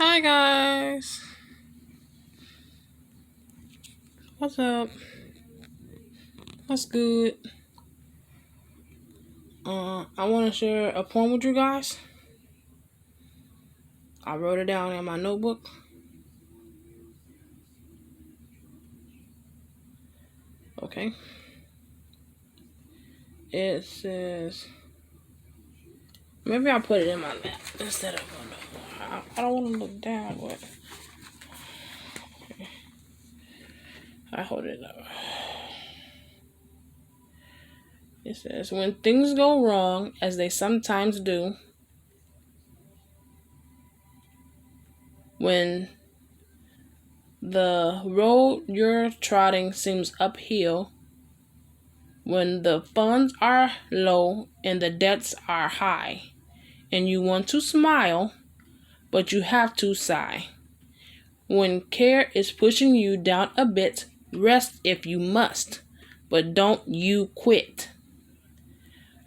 Hi guys, what's up? What's good? I want to share a poem with you guys. I wrote it down in my notebook. Okay. It says, maybe I'll put it in my lap instead of on the. I don't want to look down, but I hold it up. It says, when things go wrong, as they sometimes do, when the road you're trotting seems uphill, when the funds are low and the debts are high, and you want to smile, but you have to sigh. When care is pushing you down a bit, rest if you must, but don't you quit.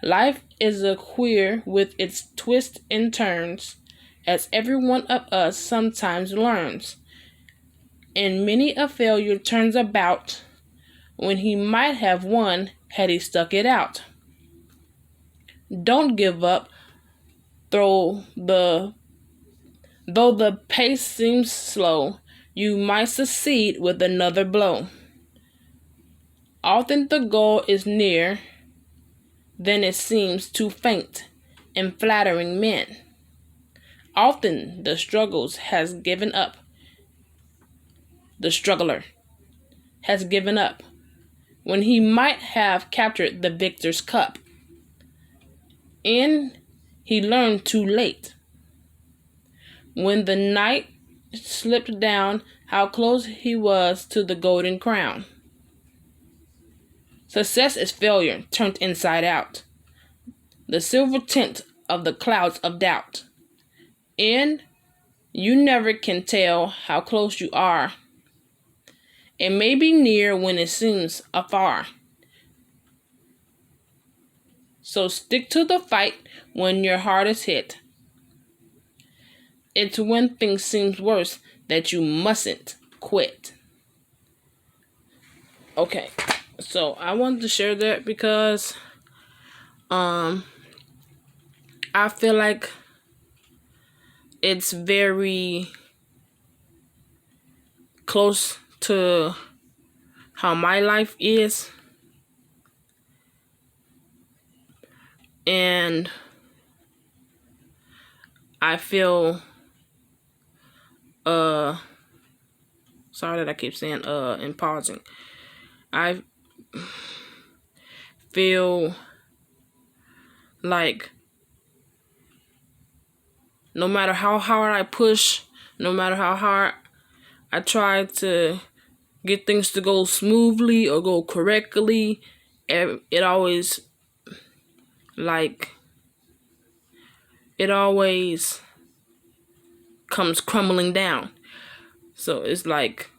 Life is a queer with its twists and turns, as every one of us sometimes learns. And many a failure turns about when he might have won had he stuck it out. Don't give up, though the pace seems slow, you might succeed with another blow. Often the goal is near, then it seems too faint in flattering men. Often the struggles has given up. The struggler has given up when he might have captured the victor's cup. And he learned too late. When the night slipped down, how close he was to the golden crown. Success is failure turned inside out, the silver tint of the clouds of doubt. And you never can tell how close you are. It may be near when it seems afar. So stick to the fight when your heart is hit. It's when things seem worse that you mustn't quit. Okay, so I wanted to share that because I feel like it's very close to how my life is. And I feel sorry that I keep saying and pausing. I feel like no matter how hard I push, no matter how hard I try to get things to go smoothly or go correctly, it always comes crumbling down. So it's like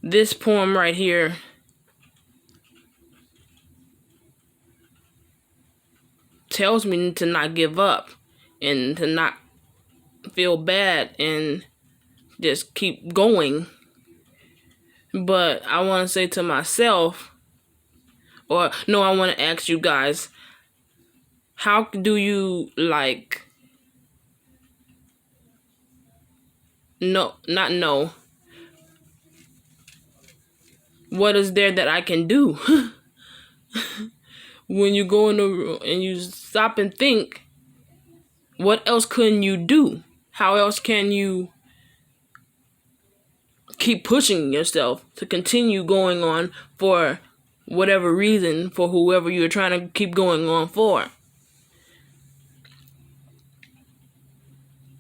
this poem right here tells me to not give up and to not feel bad and just keep going. But I want to say to myself, or no, I want to ask you guys, how do you not know what is there that I can do? When you go in the room and you stop and think, what else couldn't you do? How else can you keep pushing yourself to continue going on for whatever reason, for whoever you're trying to keep going on for?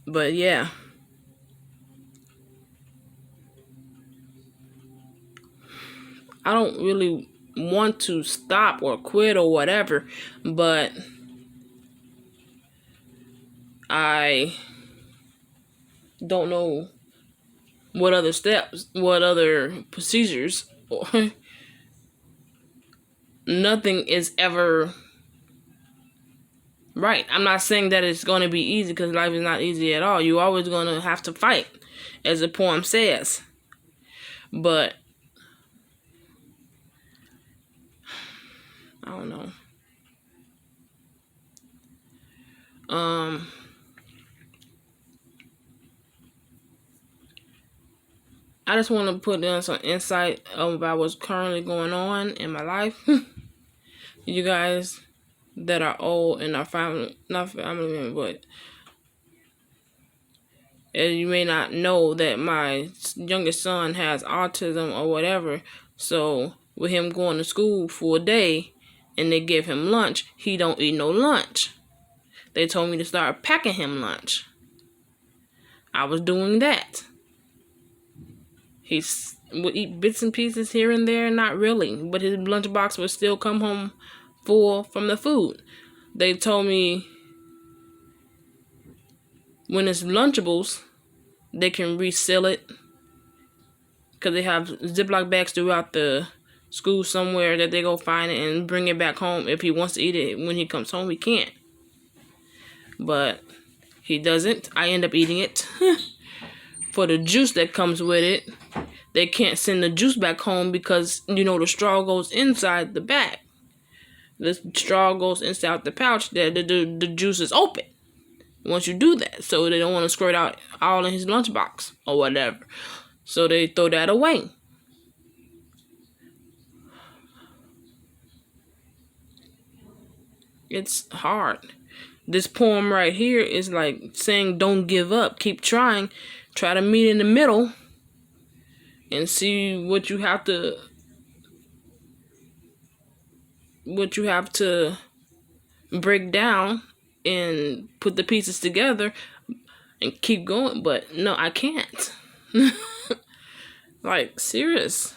But yeah. I don't really want to stop or quit or whatever, but I don't know what other steps, what other procedures, or nothing is ever Right. I'm not saying that it's going to be easy, because life is not easy at all. You're always going to have to fight, as the poem says. But I don't know. I just want to put in some insight about what's currently going on in my life. You guys that are old and are family, not family members, but you may not know that my youngest son has autism or whatever. So with him going to school for a day and they give him lunch, he don't eat no lunch. They told me to start packing him lunch. I was doing that. He would eat bits and pieces here and there, not really, but his lunchbox would still come home full from the food. They told me when it's Lunchables, they can reseal it, because they have Ziploc bags throughout the school somewhere that they go find it and bring it back home. If he wants to eat it when he comes home, he can't. But he doesn't. I end up eating it. For the juice that comes with it, they can't send the juice back home because, the straw goes inside the bag. The straw goes inside the pouch that the juice is open once you do that. So they don't want to squirt out all in his lunchbox or whatever. So they throw that away. It's hard. This poem right here is like saying don't give up. Keep trying. Try to meet in the middle and see what you have to break down and put the pieces together and keep going. But no, I can't. Like, serious.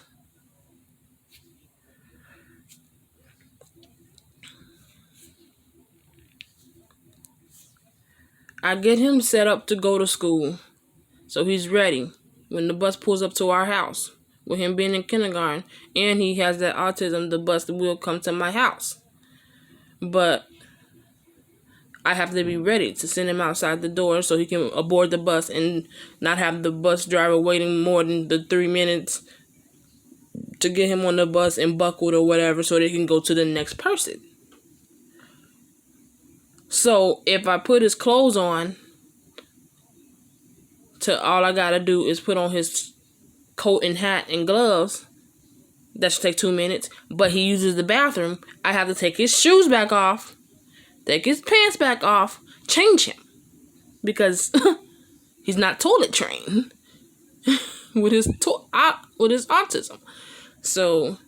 I get him set up to go to school, so he's ready when the bus pulls up to our house. With him being in kindergarten and he has that autism, the bus will come to my house. But I have to be ready to send him outside the door so he can aboard the bus and not have the bus driver waiting more than the 3 minutes to get him on the bus and buckled or whatever so they can go to the next person. So if I put his clothes on, all I gotta do is put on his coat and hat and gloves. That should take 2 minutes. But he uses the bathroom. I have to take his shoes back off, take his pants back off, change him, because he's not toilet trained with his autism. So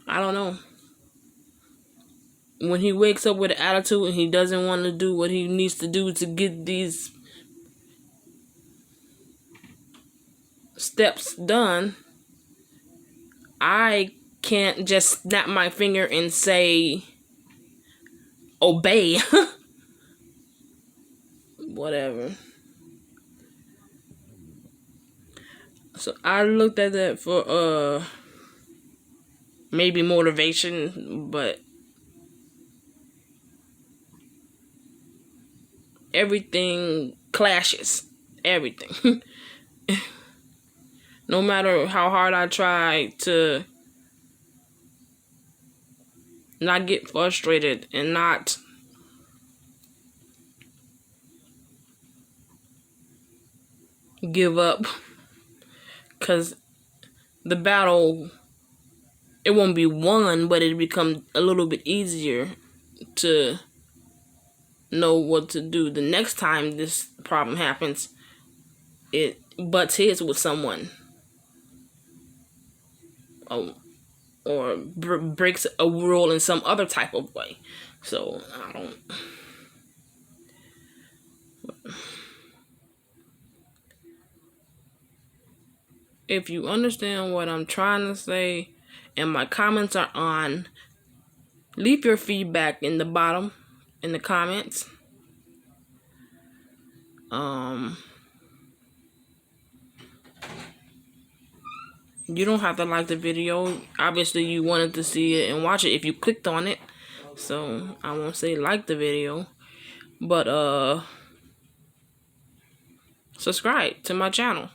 I don't know. When he wakes up with an attitude and he doesn't want to do what he needs to do to get these steps done, I can't just snap my finger and say, obey. Whatever. So I looked at that for maybe motivation, but everything clashes. Everything. No matter how hard I try to not get frustrated and not give up, because the battle, it won't be won, but it'll become a little bit easier to know what to do the next time this problem happens. It butts heads with someone, or breaks a rule in some other type of way. So I don't. If you understand what I'm trying to say, and my comments are on, leave your feedback in the bottom in the comments. You don't have to like the video. Obviously, you wanted to see it and watch it if you clicked on it. So I won't say like the video, but subscribe to my channel.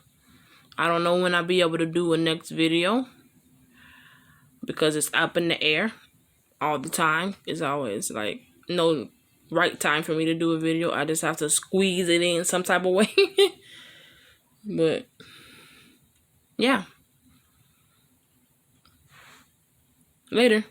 I don't know when I'll be able to do a next video because it's up in the air all the time. It's always like no right time for me to do a video. I just have to squeeze it in some type of way. But yeah. Later.